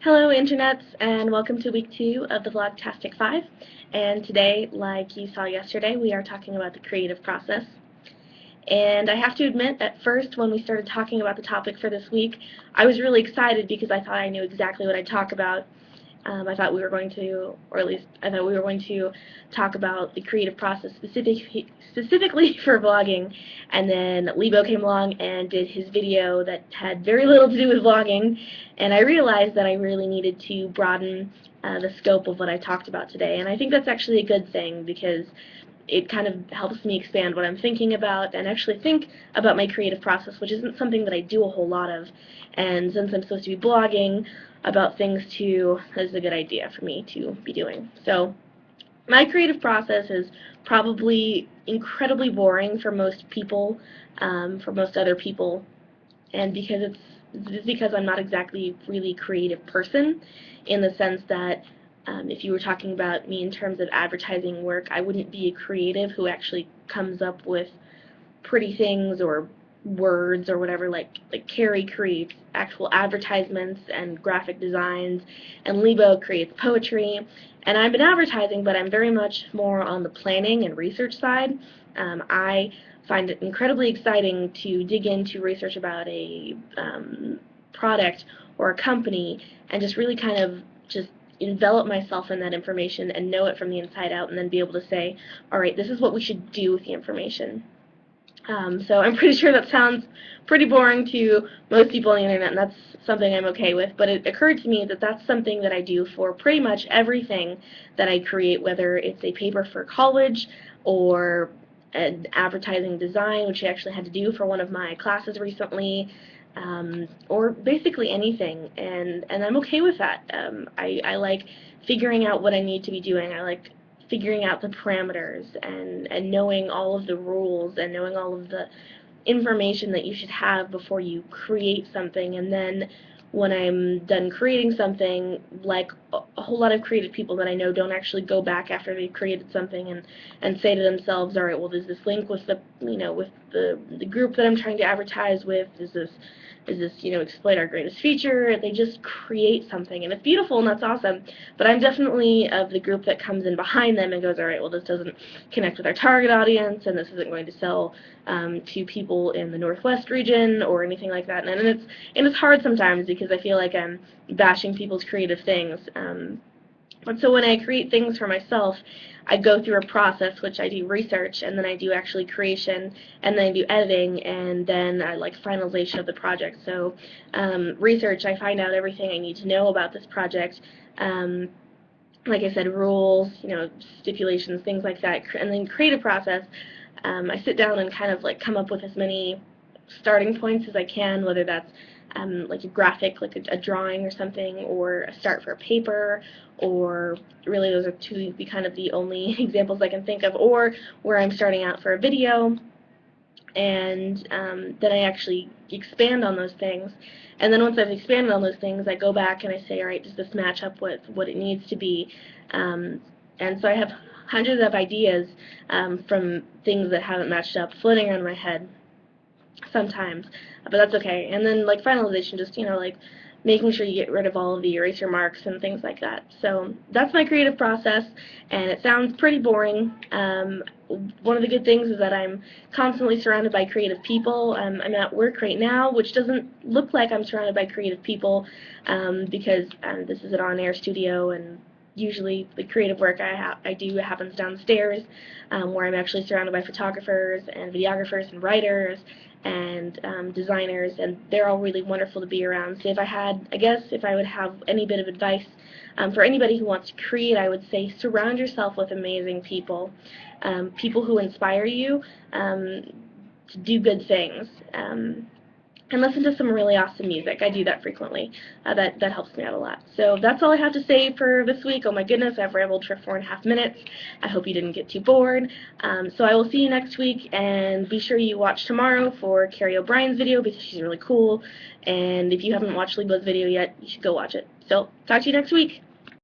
Hello internets, and welcome to week 2 of the Vlogtastic 5. And today, like you saw yesterday, we are talking about the creative process. And I have to admit, at first when we started talking about the topic for this week, I was really excited because I thought I knew exactly what I'd talk about. I thought we were going to, or at least I thought we were going to talk about the creative process specifically for vlogging, and then Lebo came along and did his video that had very little to do with vlogging, and I realized that I really needed to broaden the scope of what I talked about today, and I think that's actually a good thing because it kind of helps me expand what I'm thinking about and actually think about my creative process, which isn't something that I do a whole lot of. And since I'm supposed to be blogging about things too, this is a good idea for me to be doing. So my creative process is probably incredibly boring for most people, for most other people, and it's because I'm not exactly a really creative person in the sense that if you were talking about me in terms of advertising work, I wouldn't be a creative who actually comes up with pretty things or words or whatever. Like Carrie creates actual advertisements and graphic designs, and Lebo creates poetry. And I'm in advertising, but I'm very much more on the planning and research side. I find it incredibly exciting to dig into research about a product or a company and just really kind of just envelop myself in that information and know it from the inside out, and then be able to say, all right, this is what we should do with the information. So I'm pretty sure that sounds pretty boring to most people on the internet, and that's something I'm okay with, but it occurred to me that that's something that I do for pretty much everything that I create, whether it's a paper for college or an advertising design, which I actually had to do for one of my classes recently, or basically anything, and I'm okay with that. I like figuring out what I need to be doing. I like figuring out the parameters and knowing all of the rules and knowing all of the information that you should have before you create something. And then when I'm done creating something, like a whole lot of creative people that I know don't actually go back after they've created something and say to themselves, all right, well, does this link with the, with the group that I'm trying to advertise with? Is this, exploit our greatest feature? They just create something, and it's beautiful, and that's awesome. But I'm definitely of the group that comes in behind them and goes, all right, well, this doesn't connect with our target audience, and this isn't going to sell to people in the Northwest region or anything like that. And it's hard sometimes because I feel like I'm bashing people's creative things. And so when I create things for myself, I go through a process, which I do research, and then I do actually creation, and then I do editing, and then I like finalization of the project. So research, I find out everything I need to know about this project. Like I said, rules, stipulations, things like that. And then creative process, I sit down and kind of like come up with as many starting points as I can, whether that's like a graphic, like a drawing or something, or a start for a paper, or really those are kind of the only examples I can think of, or where I'm starting out for a video, and then I actually expand on those things. And then once I've expanded on those things, I go back and I say, all right, does this match up with what it needs to be? And so I have hundreds of ideas from things that haven't matched up floating around my head sometimes, but that's okay. And then like finalization, just like making sure you get rid of all of the eraser marks and things like that. So that's my creative process, and it sounds pretty boring. One of the good things is that I'm constantly surrounded by creative people. I'm at work right now, which doesn't look like I'm surrounded by creative people because this is an on-air studio, and usually the creative work I do happens downstairs, where I'm actually surrounded by photographers and videographers and writers and designers, and they're all really wonderful to be around. So if I would have any bit of advice for anybody who wants to create, I would say surround yourself with amazing people, people who inspire you to do good things. And listen to some really awesome music. I do that frequently. That helps me out a lot. So that's all I have to say for this week. Oh my goodness, I've rambled for 4.5 minutes. I hope you didn't get too bored. So I will see you next week, and be sure you watch tomorrow for Carrie O'Brien's video because she's really cool. And if you haven't watched Libo's video yet, you should go watch it. So talk to you next week.